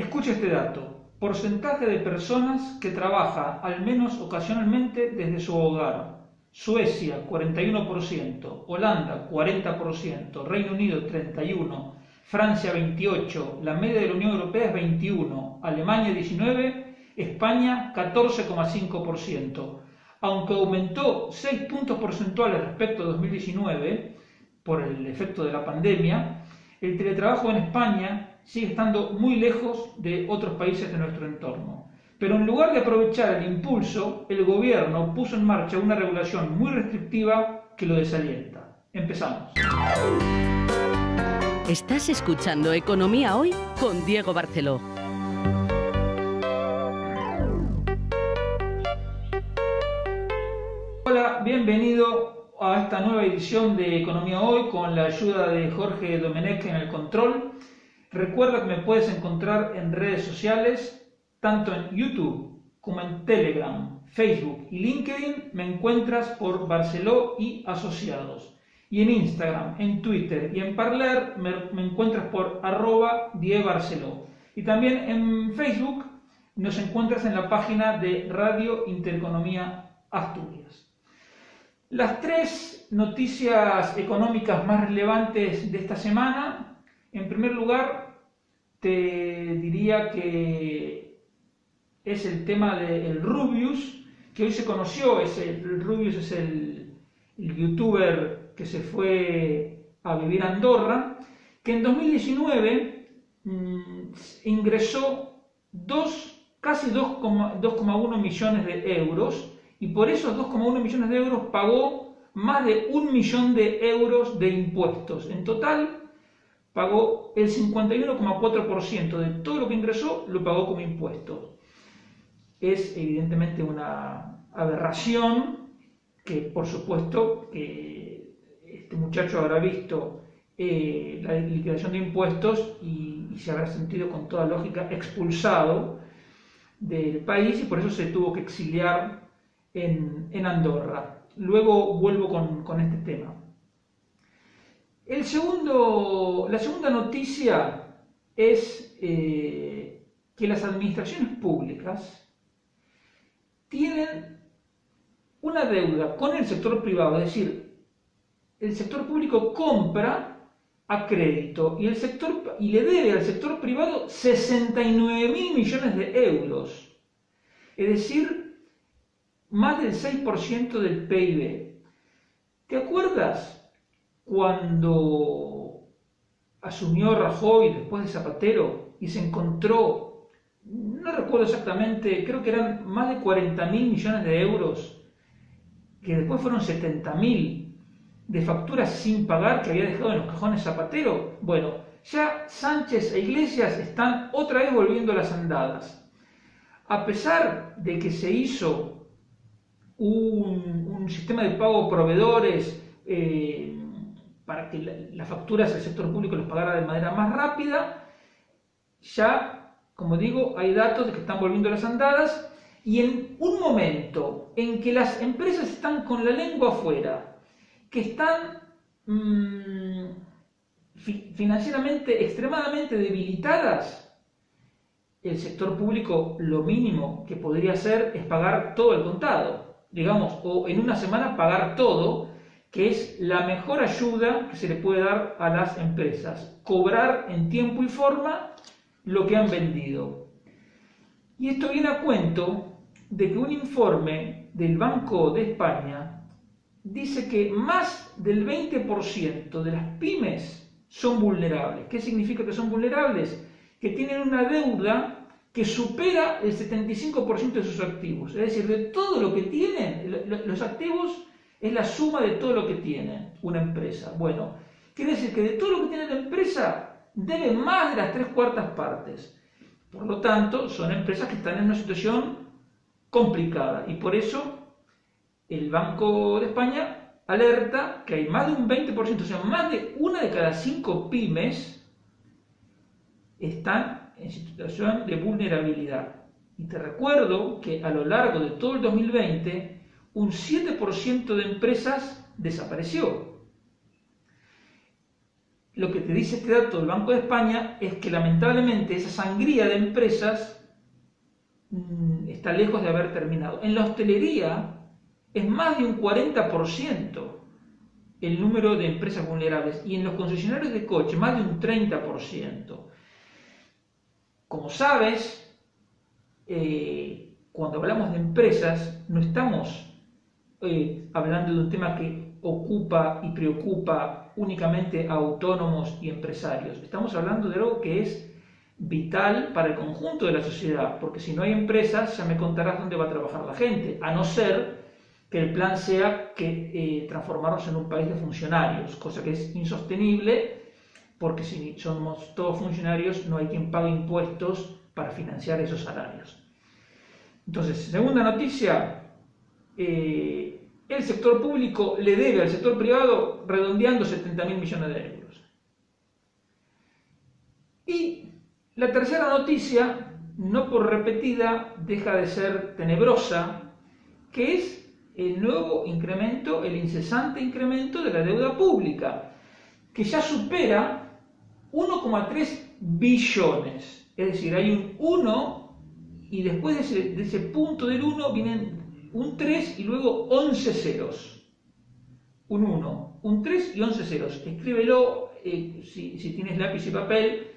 Escuche este dato. Porcentaje de personas que trabaja al menos ocasionalmente desde su hogar. Suecia, 41%, Holanda, 40%, Reino Unido, 31%, Francia, 28%, la media de la Unión Europea es 21%, Alemania, 19%, España, 14,5%. Aunque aumentó 6 puntos porcentuales respecto a 2019, por el efecto de la pandemia, el teletrabajo en España sigue estando muy lejos de otros países de nuestro entorno. Pero en lugar de aprovechar el impulso, el gobierno puso en marcha una regulación muy restrictiva que lo desalienta. Empezamos. Estás escuchando Economía Hoy con Diego Barceló. Hola, bienvenido a esta nueva edición de Economía Hoy con la ayuda de Jorge Domenech en el control. Recuerda que me puedes encontrar en redes sociales, tanto en YouTube como en Telegram, Facebook y LinkedIn. Me encuentras por Barceló y Asociados. Y en Instagram, en Twitter y en Parler me encuentras por @diebarceló. Y también en Facebook nos encuentras en la página de Radio Intereconomía Asturias. Las tres noticias económicas más relevantes de esta semana. En primer lugar, te diría que es el tema del Rubius, que hoy se conoció. El Rubius es el youtuber que se fue a vivir a Andorra, que en 2019 ingresó casi 2,1 millones de euros, y por esos 2,1 millones de euros pagó más de 1 millón de euros de impuestos. En total, pagó el 51,4% de todo lo que ingresó, lo pagó como impuestos. Es evidentemente una aberración que, por supuesto, que este muchacho habrá visto la liquidación de impuestos y se habrá sentido con toda lógica expulsado del país, y por eso se tuvo que exiliar en Andorra. Luego vuelvo con este tema. La segunda noticia es que las administraciones públicas tienen una deuda con el sector privado, es decir, el sector público compra a crédito y le debe al sector privado 69.000 millones de euros, es decir, más del 6% del PIB. ¿Te acuerdas cuando asumió Rajoy después de Zapatero y se encontró, no recuerdo exactamente, creo que eran más de 40.000 millones de euros, que después fueron 70.000 de facturas sin pagar que había dejado en los cajones Zapatero? Bueno, ya Sánchez e Iglesias están otra vez volviendo a las andadas. A pesar de que se hizo un sistema de pago a proveedores para que las facturas del sector público los pagara de manera más rápida, ya, como digo, hay datos de que están volviendo a las andadas, y en un momento en que las empresas están con la lengua afuera, que están financieramente extremadamente debilitadas, el sector público lo mínimo que podría hacer es pagar todo el contado, digamos, o en una semana pagar todo, que es la mejor ayuda que se le puede dar a las empresas, cobrar en tiempo y forma lo que han vendido. Y esto viene a cuento de que un informe del Banco de España dice que más del 20% de las pymes son vulnerables. ¿Qué significa que son vulnerables? Que tienen una deuda que supera el 75% de sus activos. Es decir, de todo lo que tienen, los activos es la suma de todo lo que tiene una empresa. Bueno, quiere decir que de todo lo que tiene la empresa debe más de las 3/4 partes. Por lo tanto, son empresas que están en una situación complicada, y por eso el Banco de España alerta que hay más de un 20%, o sea, más de 1 de cada 5 pymes están en situación de vulnerabilidad. Y te recuerdo que a lo largo de todo el 2020, un 7% de empresas desapareció. lo que te dice este dato del Banco de España es que lamentablemente esa sangría de empresas está lejos de haber terminado. En la hostelería es más de un 40% el número de empresas vulnerables y en los concesionarios de coche más de un 30%. Como sabes, cuando hablamos de empresas no estamos hablando de un tema que ocupa y preocupa únicamente a autónomos y empresarios. Estamos hablando de algo que es vital para el conjunto de la sociedad, porque si no hay empresas ya me contarás dónde va a trabajar la gente, a no ser que el plan sea que transformarnos en un país de funcionarios, cosa que es insostenible, porque si somos todos funcionarios no hay quien pague impuestos para financiar esos salarios. Entonces, segunda noticia, el sector público le debe al sector privado redondeando 70.000 millones de euros. Y la tercera noticia, no por repetida, deja de ser tenebrosa, que es el nuevo incremento, el incesante incremento de la deuda pública, que ya supera 1,3 billones. Es decir, hay un 1 y después de ese punto del 1 vienen un 3 y luego 11 ceros. Un 1, un 3 y 11 ceros. Escríbelo si tienes lápiz y papel,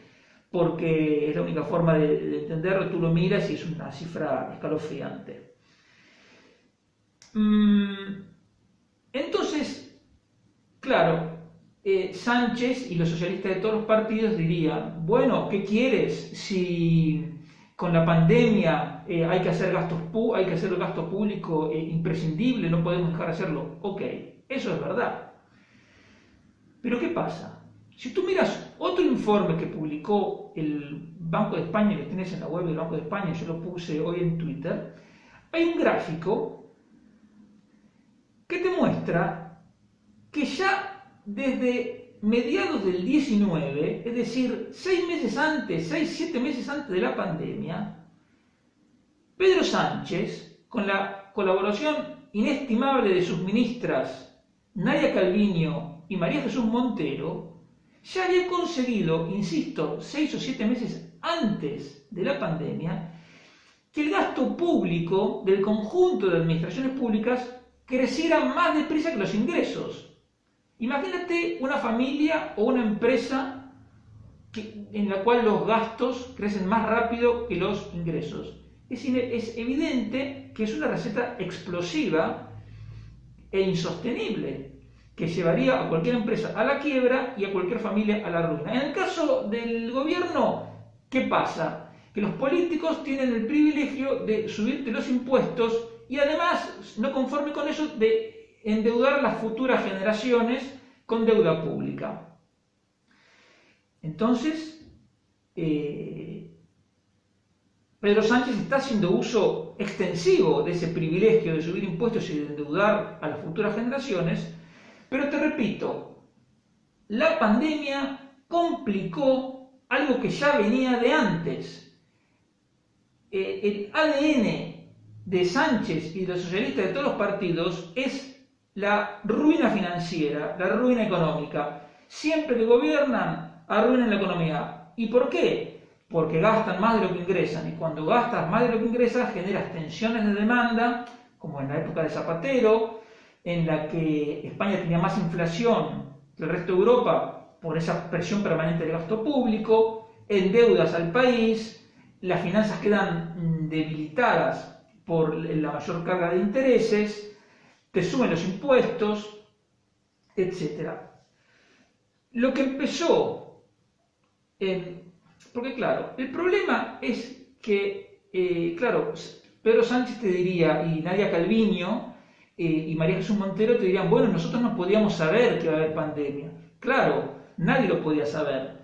porque es la única forma de entenderlo. Tú lo miras y es una cifra escalofriante. Entonces, claro, Sánchez y los socialistas de todos los partidos dirían, bueno, ¿qué quieres? Si con la pandemia hay que hacer el gasto público imprescindible, no podemos dejar de hacerlo. Ok, eso es verdad. Pero ¿qué pasa? Si tú miras otro informe que publicó el Banco de España, que tienes en la web del Banco de España, yo lo puse hoy en Twitter, hay un gráfico que te muestra que ya desde mediados del 19, es decir, 6-7 meses antes de la pandemia, Pedro Sánchez, con la colaboración inestimable de sus ministras Nadia Calviño y María Jesús Montero, ya había conseguido, insisto, 6 o 7 meses antes de la pandemia, que el gasto público del conjunto de administraciones públicas creciera más deprisa que los ingresos. Imagínate una familia o una empresa en la cual los gastos crecen más rápido que los ingresos. Es evidente que es una receta explosiva e insostenible, que llevaría a cualquier empresa a la quiebra y a cualquier familia a la ruina. En el caso del gobierno, ¿qué pasa? Que los políticos tienen el privilegio de subirte los impuestos y además, no conforme con eso, de endeudar a las futuras generaciones con deuda pública. Entonces, Pedro Sánchez está haciendo uso extensivo de ese privilegio de subir impuestos y de endeudar a las futuras generaciones. Pero te repito, la pandemia complicó algo que ya venía de antes. El ADN de Sánchez y de los socialistas de todos los partidos es la ruina financiera, la ruina económica. Siempre que gobiernan, arruinan la economía. ¿Y por qué? Porque gastan más de lo que ingresan. Y cuando gastas más de lo que ingresas, generas tensiones de demanda, como en la época de Zapatero, en la que España tenía más inflación que el resto de Europa por esa presión permanente del gasto público, endeudas al país, las finanzas quedan debilitadas por la mayor carga de intereses, te suben los impuestos, etc. Lo que empezó, porque claro, el problema es que, claro, Pedro Sánchez te diría, y Nadia Calviño, y María Jesús Montero te dirían, bueno, nosotros no podíamos saber que iba a haber pandemia. Claro, nadie lo podía saber.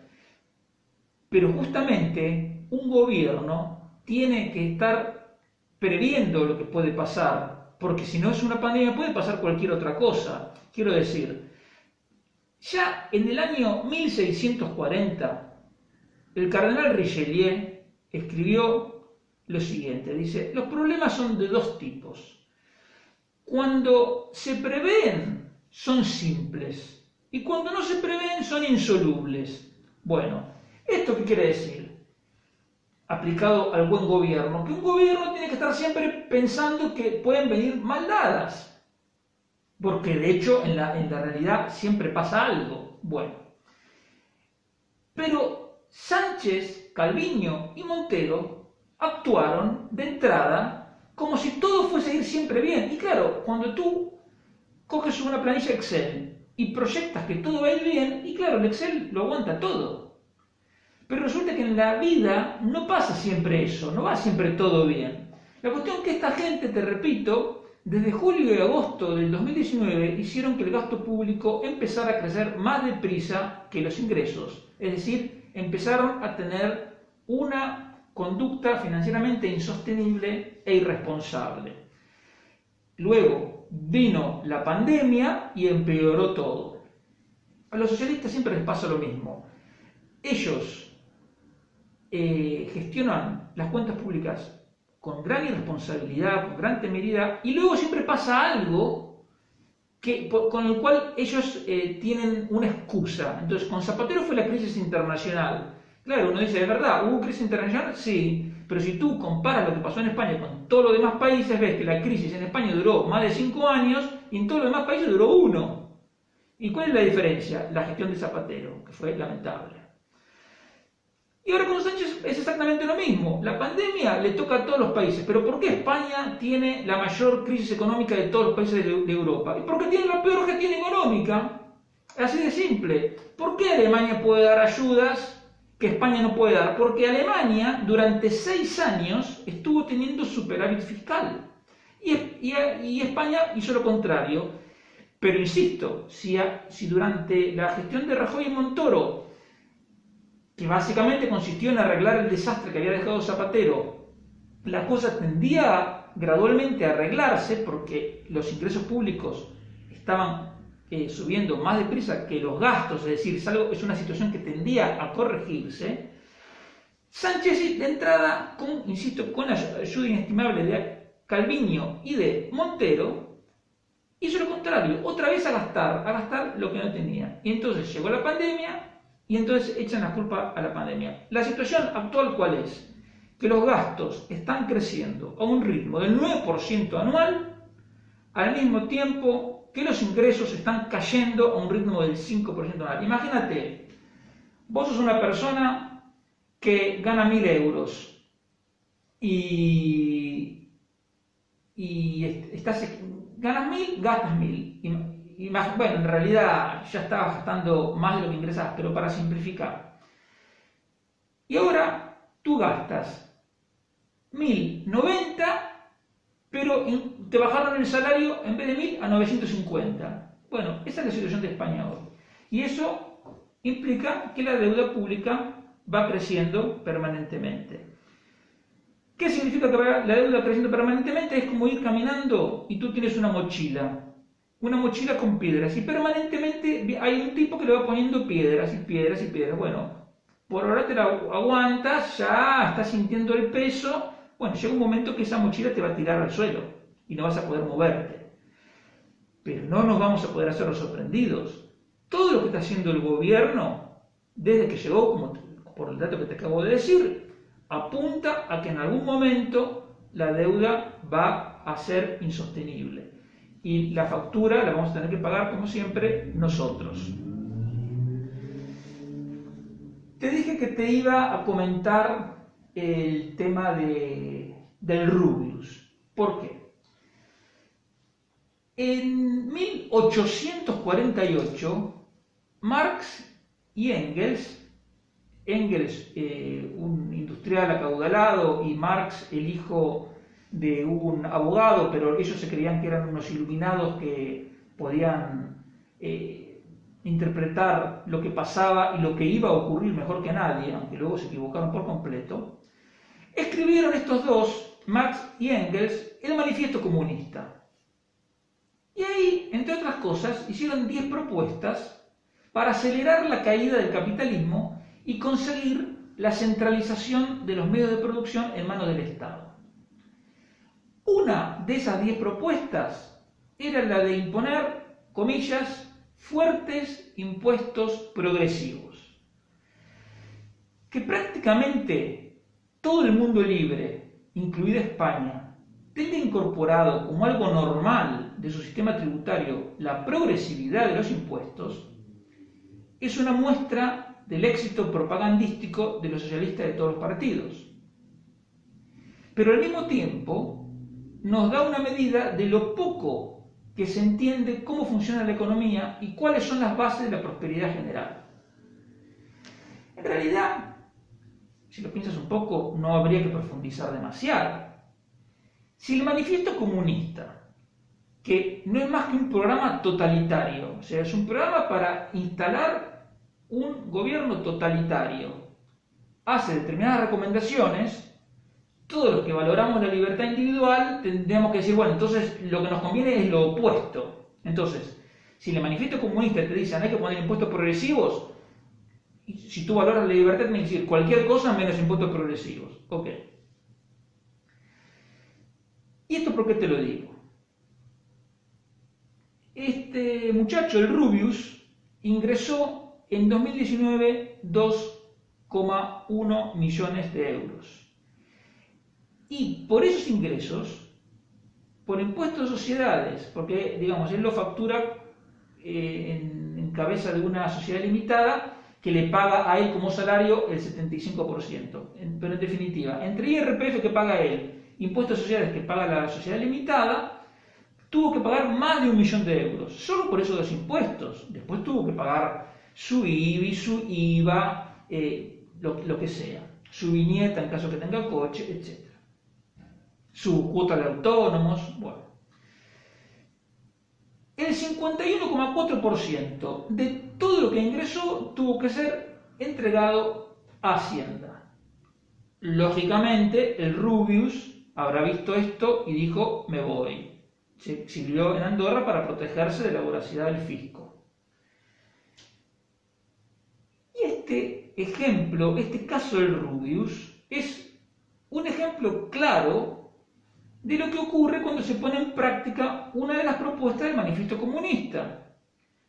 Pero justamente un gobierno tiene que estar previendo lo que puede pasar, porque si no es una pandemia puede pasar cualquier otra cosa. Quiero decir, ya en el año 1640, el cardenal Richelieu escribió lo siguiente, dice, los problemas son de dos tipos. Cuando se prevén, son simples. y cuando no se prevén son insolubles. Bueno, ¿esto qué quiere decir? Aplicado al buen gobierno, que un gobierno tiene que estar siempre pensando que pueden venir mal dadas, porque de hecho en la realidad siempre pasa algo. Bueno, pero Sánchez, Calviño y Montero actuaron de entrada como si todo fuese a ir siempre bien. Y claro, cuando tú coges una planilla Excel y proyectas que todo va a ir bien, y claro, el Excel lo aguanta todo. Pero resulta que en la vida no pasa siempre eso, no va siempre todo bien. La cuestión es que esta gente, te repito, desde julio y agosto del 2019 hicieron que el gasto público empezara a crecer más deprisa que los ingresos. Es decir, empezaron a tener una conducta financieramente insostenible e irresponsable. Luego vino la pandemia y empeoró todo. A los socialistas siempre les pasa lo mismo. Ellos gestionan las cuentas públicas con gran irresponsabilidad, con gran temeridad, y luego siempre pasa algo con el cual ellos tienen una excusa. Entonces, con Zapatero fue la crisis internacional. Claro, uno dice, ¿de verdad? ¿Hubo crisis internacional? Sí, pero si tú comparas lo que pasó en España con todos los demás países, ves que la crisis en España duró más de 5 años y en todos los demás países duró 1. ¿Y cuál es la diferencia? La gestión de Zapatero, que fue lamentable. Y ahora con Sánchez es exactamente lo mismo. La pandemia le toca a todos los países. ¿Pero por qué España tiene la mayor crisis económica de todos los países de Europa? ¿Y por qué tiene la peor gestión económica? Así de simple. ¿Por qué Alemania puede dar ayudas que España no puede dar? Porque Alemania durante 6 años estuvo teniendo superávit fiscal. Y España hizo lo contrario. Pero insisto, si durante la gestión de Rajoy y Montoro, que básicamente consistió en arreglar el desastre que había dejado Zapatero, la cosa tendía gradualmente a arreglarse porque los ingresos públicos estaban subiendo más deprisa que los gastos, es decir, es una situación que tendía a corregirse. Sánchez, de entrada, con la ayuda inestimable de Calviño y de Montero, hizo lo contrario, otra vez a gastar lo que no tenía. Y entonces llegó la pandemia, y entonces echan la culpa a la pandemia. La situación actual, ¿cuál es? Que los gastos están creciendo a un ritmo del 9% anual, al mismo tiempo que los ingresos están cayendo a un ritmo del 5% anual. Imagínate, vos sos una persona que gana 1.000 euros y ganas 1.000, gastas 1.000. Bueno, en realidad ya estabas gastando más de lo que ingresabas, pero para simplificar. Y ahora tú gastas 1.090, pero te bajaron el salario en vez de 1.000 a 950. Bueno, esa es la situación de España hoy. Y eso implica que la deuda pública va creciendo permanentemente. ¿Qué significa que va la deuda creciendo permanentemente? Es como ir caminando y tú tienes una mochila con piedras, y permanentemente hay un tipo que le va poniendo piedras y piedras y piedras. Bueno, por ahora te la aguantas, ya estás sintiendo el peso. Bueno, llega un momento que esa mochila te va a tirar al suelo y no vas a poder moverte. Pero no nos vamos a poder hacer los sorprendidos. Todo lo que está haciendo el gobierno, desde que llegó, como por el dato que te acabo de decir, apunta a que en algún momento la deuda va a ser insostenible. Y la factura la vamos a tener que pagar, como siempre, nosotros. Te dije que te iba a comentar el tema del Rubius. ¿Por qué? En 1848, Marx y Engels, un industrial acaudalado, y Marx, el hijo de un abogado, pero ellos se creían que eran unos iluminados que podían interpretar lo que pasaba y lo que iba a ocurrir mejor que nadie, aunque luego se equivocaron por completo. Escribieron estos dos, Marx y Engels, el Manifiesto Comunista. Y ahí, entre otras cosas, hicieron 10 propuestas para acelerar la caída del capitalismo y conseguir la centralización de los medios de producción en manos del Estado. Una de esas 10 propuestas era la de imponer, comillas, fuertes impuestos progresivos, que prácticamente todo el mundo libre, incluida España, tenga incorporado como algo normal de su sistema tributario la progresividad de los impuestos, es una muestra del éxito propagandístico de los socialistas de todos los partidos. Pero al mismo tiempo nos da una medida de lo poco que se entiende cómo funciona la economía y cuáles son las bases de la prosperidad general. En realidad, si lo piensas un poco, no habría que profundizar demasiado. Si el manifiesto comunista, que no es más que un programa totalitario, o sea, es un programa para instalar un gobierno totalitario, hace determinadas recomendaciones, todos los que valoramos la libertad individual tendríamos que decir, bueno, entonces lo que nos conviene es lo opuesto. Entonces, si el manifiesto comunista te dice, no hay que poner impuestos progresivos, si tú valoras la libertad, tienes que decir cualquier cosa menos impuestos progresivos. Ok. ¿Y esto por qué te lo digo? Este muchacho, el Rubius, ingresó en 2019 2,1 millones de euros. Y por esos ingresos, por impuestos de sociedades, porque, digamos, él lo factura en cabeza de una sociedad limitada que le paga a él como salario el 75%. Pero en definitiva, entre IRPF que paga él, impuestos de sociedades que paga la sociedad limitada, tuvo que pagar más de 1 millón de euros, solo por esos dos impuestos. Después tuvo que pagar su IBI, su IVA, lo que sea, su viñeta en caso que tenga coche, etc. Su cuota de autónomos, bueno. El 51,4% de todo lo que ingresó tuvo que ser entregado a Hacienda. Lógicamente, el Rubius habrá visto esto y dijo, me voy. Se exilió en Andorra para protegerse de la voracidad del fisco. Y este ejemplo, este caso del Rubius, es un ejemplo claro de lo que ocurre cuando se pone en práctica una de las propuestas del manifiesto comunista.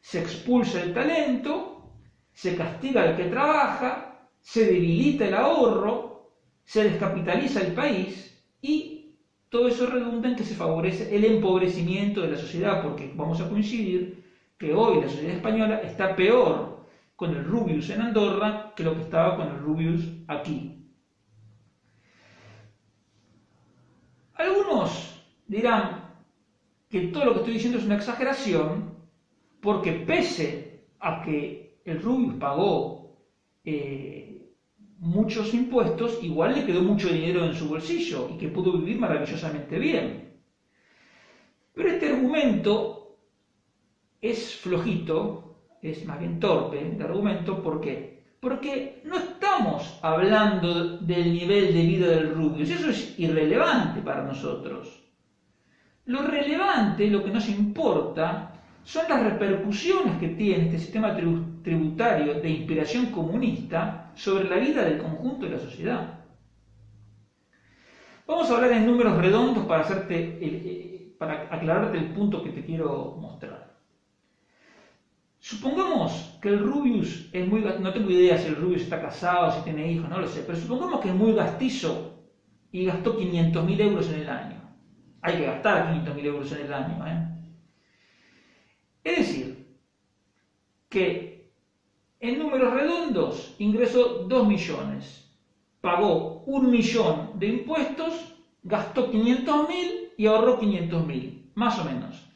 Se expulsa el talento, se castiga al que trabaja, se debilita el ahorro, se descapitaliza el país y todo eso redunda en que se favorece el empobrecimiento de la sociedad, porque vamos a coincidir que hoy la sociedad española está peor con el Rubius en Andorra que lo que estaba con el Rubius aquí. Algunos dirán que todo lo que estoy diciendo es una exageración, porque pese a que el Rubius pagó muchos impuestos, igual le quedó mucho dinero en su bolsillo y que pudo vivir maravillosamente bien. Pero este argumento es flojito, es más bien torpe de argumento. ¿Por qué? Porque no estamos hablando del nivel de vida del Rubius, eso es irrelevante para nosotros. Lo relevante, lo que nos importa, son las repercusiones que tiene este sistema tributario de inspiración comunista sobre la vida del conjunto de la sociedad. Vamos a hablar en números redondos para aclararte el punto que te quiero mostrar. Supongamos que el Rubius es muy... No tengo idea si el Rubius está casado, si tiene hijos, no lo sé, pero supongamos que es muy gastizo y gastó 500.000 euros en el año. Hay que gastar 500.000 euros en el año, Es decir, que en números redondos ingresó 2 millones, pagó 1 millón de impuestos, gastó 500.000 y ahorró 500.000, más o menos.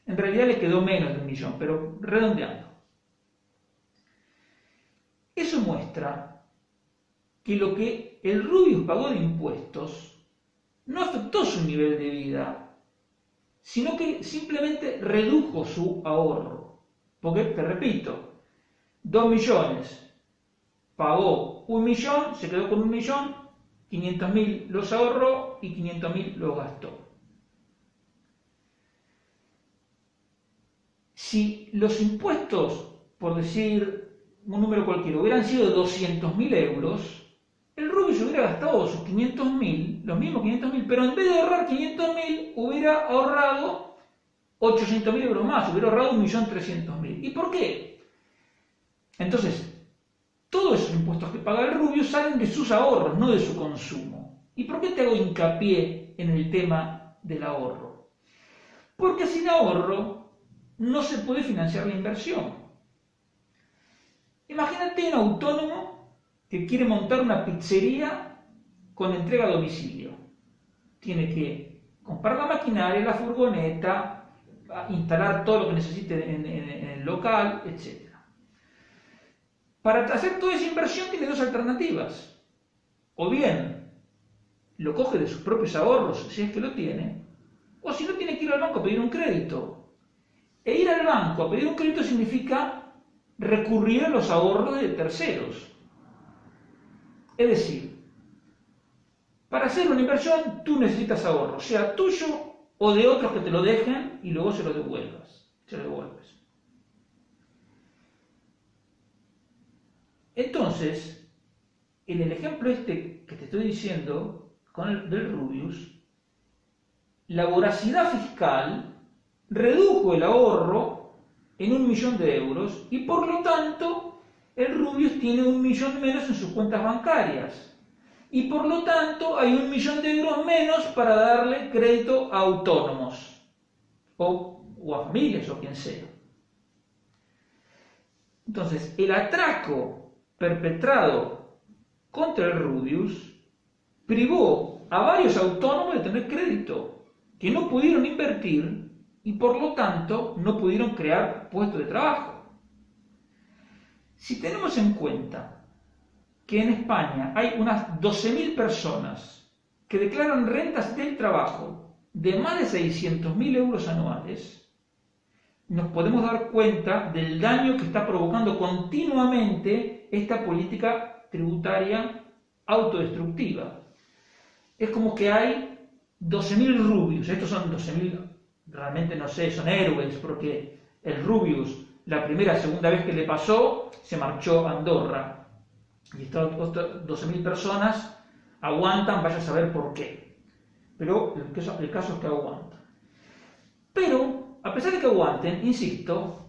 En realidad le quedó menos de 1 millón, pero redondeando. Eso muestra que lo que el Rubius pagó de impuestos no afectó su nivel de vida, sino que simplemente redujo su ahorro. Porque, te repito, 2 millones, pagó 1 millón, se quedó con 1 millón, 500.000 los ahorró y 500.000 los gastó. Si los impuestos, por decir un número cualquiera, hubieran sido de 200.000 euros, el Rubius hubiera gastado sus 500.000, los mismos 500.000, pero en vez de ahorrar 500.000, hubiera ahorrado 800.000 euros más, hubiera ahorrado 1.300.000. ¿Y por qué? Entonces, todos esos impuestos que paga el rubio salen de sus ahorros, no de su consumo. ¿Y por qué te hago hincapié en el tema del ahorro? Porque sin ahorro no se puede financiar la inversión. Imagínate un autónomo que quiere montar una pizzería con entrega a domicilio. Tiene que comprar la maquinaria, la furgoneta, instalar todo lo que necesite en el local, etc. Para hacer toda esa inversión tiene dos alternativas. O bien lo coge de sus propios ahorros, si es que lo tiene, o si no, tiene que ir al banco a pedir un crédito. E ir al banco a pedir un crédito significa recurrir a los ahorros de terceros. Es decir, para hacer una inversión tú necesitas ahorro, sea tuyo o de otros que te lo dejen y luego se lo devuelves. Entonces, en el ejemplo este que te estoy diciendo, con el del Rubius, la voracidad fiscal redujo el ahorro en 1.000.000 de euros y por lo tanto el Rubius tiene 1.000.000 menos en sus cuentas bancarias y por lo tanto hay 1.000.000 de euros menos para darle crédito a autónomos o a familias o quien sea. Entonces, el atraco perpetrado contra el Rubius privó a varios autónomos de tener crédito, que no pudieron invertir y por lo tanto no pudieron crear puestos de trabajo. Si tenemos en cuenta que en España hay unas 12.000 personas que declaran rentas del trabajo de más de 600.000 euros anuales, nos podemos dar cuenta del daño que está provocando continuamente esta política tributaria autodestructiva. Es como que hay 12.000 Rubius, estos son 12.000, realmente no sé, son héroes, porque el Rubius, la primera, segunda vez que le pasó, se marchó a Andorra. Y estas 12.000 personas aguantan, vaya a saber por qué. Pero el caso es que aguantan. Pero, a pesar de que aguanten, insisto,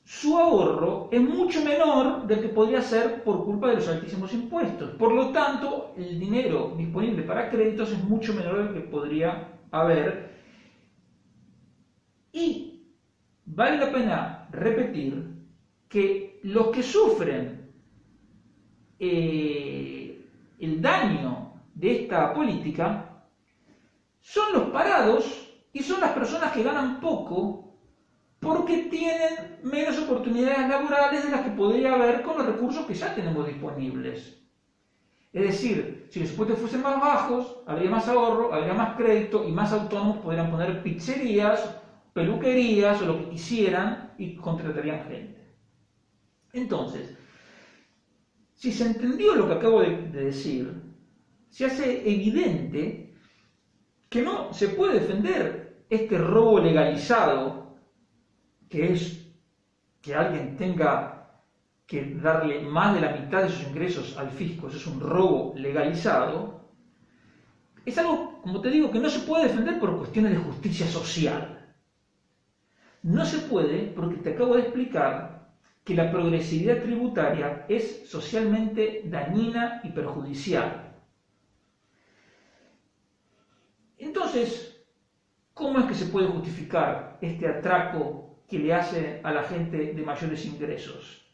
su ahorro es mucho menor del que podría ser por culpa de los altísimos impuestos. Por lo tanto, el dinero disponible para créditos es mucho menor del que podría haber. Y vale la pena repetir que los que sufren el daño de esta política son los parados y son las personas que ganan poco porque tienen menos oportunidades laborales de las que podría haber con los recursos que ya tenemos disponibles. Es decir, si los impuestos fuesen más bajos, habría más ahorro, habría más crédito y más autónomos podrían poner pizzerías, peluquerías o lo que quisieran y contratarían gente. Entonces, si se entendió lo que acabo de decir, se hace evidente que no se puede defender este robo legalizado, que es que alguien tenga que darle más de la mitad de sus ingresos al fisco, eso es un robo legalizado, es algo, como te digo, que no se puede defender por cuestiones de justicia social. No se puede porque te acabo de explicar que la progresividad tributaria es socialmente dañina y perjudicial. Entonces, ¿cómo es que se puede justificar este atraco que le hace a la gente de mayores ingresos?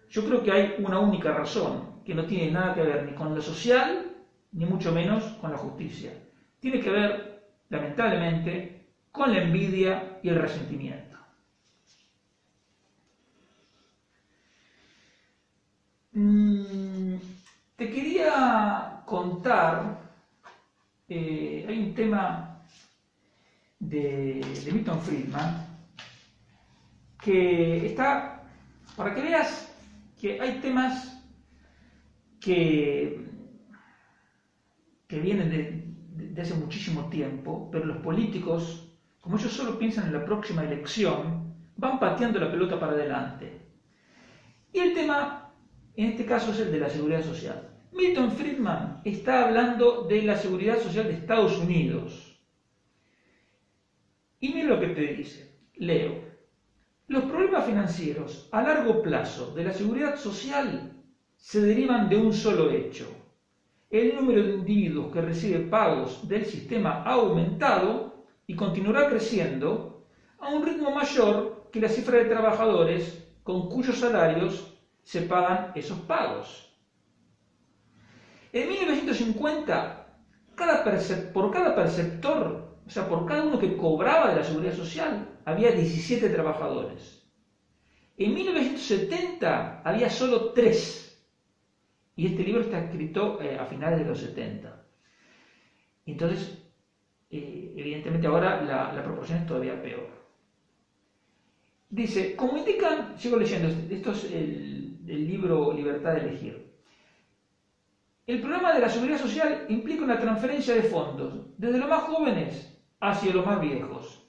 Yo creo que hay una única razón, que no tiene nada que ver ni con lo social, ni mucho menos con la justicia. Tiene que ver, lamentablemente, con la envidia y el resentimiento. Te quería contar, hay un tema de Milton Friedman, que está, para que veas que hay temas que vienen de hace muchísimo tiempo, pero los políticos, como ellos solo piensan en la próxima elección, van pateando la pelota para adelante. Y el tema, en este caso, es el de la seguridad social. Milton Friedman está hablando de la seguridad social de Estados Unidos. Y mira lo que te dice. Leo. Los problemas financieros a largo plazo de la seguridad social se derivan de un solo hecho. El número de individuos que recibe pagos del sistema ha aumentado y continuará creciendo a un ritmo mayor que la cifra de trabajadores con cuyos salarios se pagan esos pagos. En 1950, por cada perceptor, o sea, por cada uno que cobraba de la seguridad social, había 17 trabajadores. En 1970 había solo 3. Y este libro está escrito a finales de los 70. Entonces, evidentemente ahora la proporción es todavía peor. Dice, como indican, sigo leyendo, esto es el libro Libertad de Elegir. El programa de la seguridad social implica una transferencia de fondos desde los más jóvenes hacia los más viejos.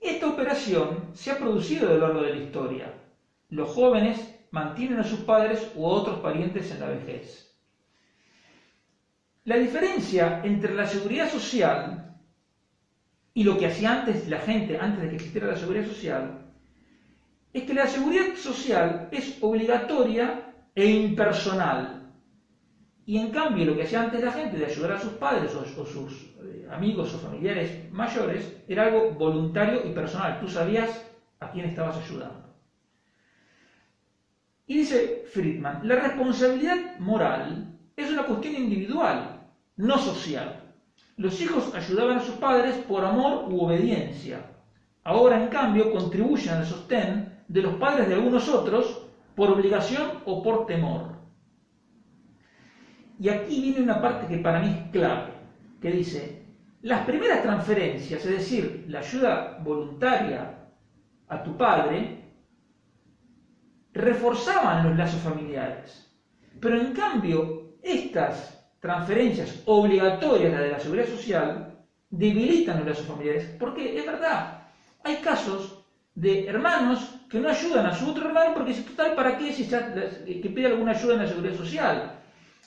Esta operación se ha producido a lo largo de la historia. Los jóvenes mantienen a sus padres u otros parientes en la vejez. La diferencia entre la seguridad social y lo que hacía antes la gente, antes de que existiera la seguridad social, es que la seguridad social es obligatoria e impersonal. Y en cambio lo que hacía antes la gente de ayudar a sus padres o sus amigos o familiares mayores era algo voluntario y personal. Tú sabías a quién estabas ayudando. Y dice Friedman, la responsabilidad moral es una cuestión individual, no social. Los hijos ayudaban a sus padres por amor u obediencia. Ahora, en cambio, contribuyen al sostén de los padres de algunos otros por obligación o por temor. Y aquí viene una parte que para mí es clave, que dice, las primeras transferencias, es decir, la ayuda voluntaria a tu padre, reforzaban los lazos familiares. Pero en cambio, estas transferencias obligatorias, la de la seguridad social, debilitan los lazos familiares. Porque es verdad, hay casos de hermanos que no ayudan a su otro hermano porque dice, total, ¿para qué si que pide alguna ayuda en la seguridad social?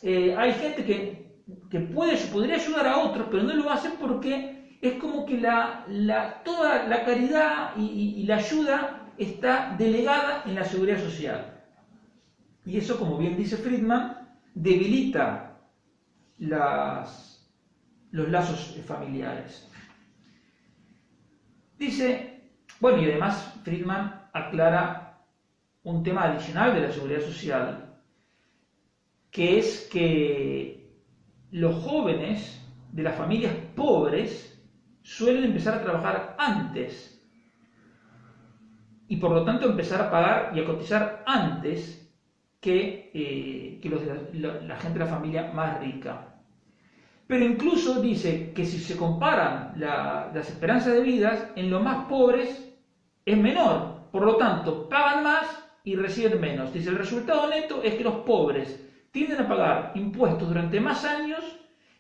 Hay gente que podría ayudar a otros, pero no lo hace porque es como que toda la caridad y la ayuda está delegada en la seguridad social. Y eso, como bien dice Friedman, debilita los lazos familiares. Dice, bueno, y además Friedman aclara un tema adicional de la seguridad social, que es que los jóvenes de las familias pobres suelen empezar a trabajar antes y por lo tanto empezar a pagar y a cotizar antes que la gente de la familia más rica. Pero incluso dice que si se comparan las esperanzas de vida, en los más pobres es menor, por lo tanto pagan más y reciben menos. Dice, el resultado neto es que los pobres tienden a pagar impuestos durante más años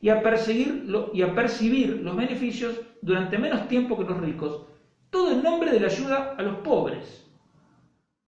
y a percibir los beneficios durante menos tiempo que los ricos. Todo en nombre de la ayuda a los pobres.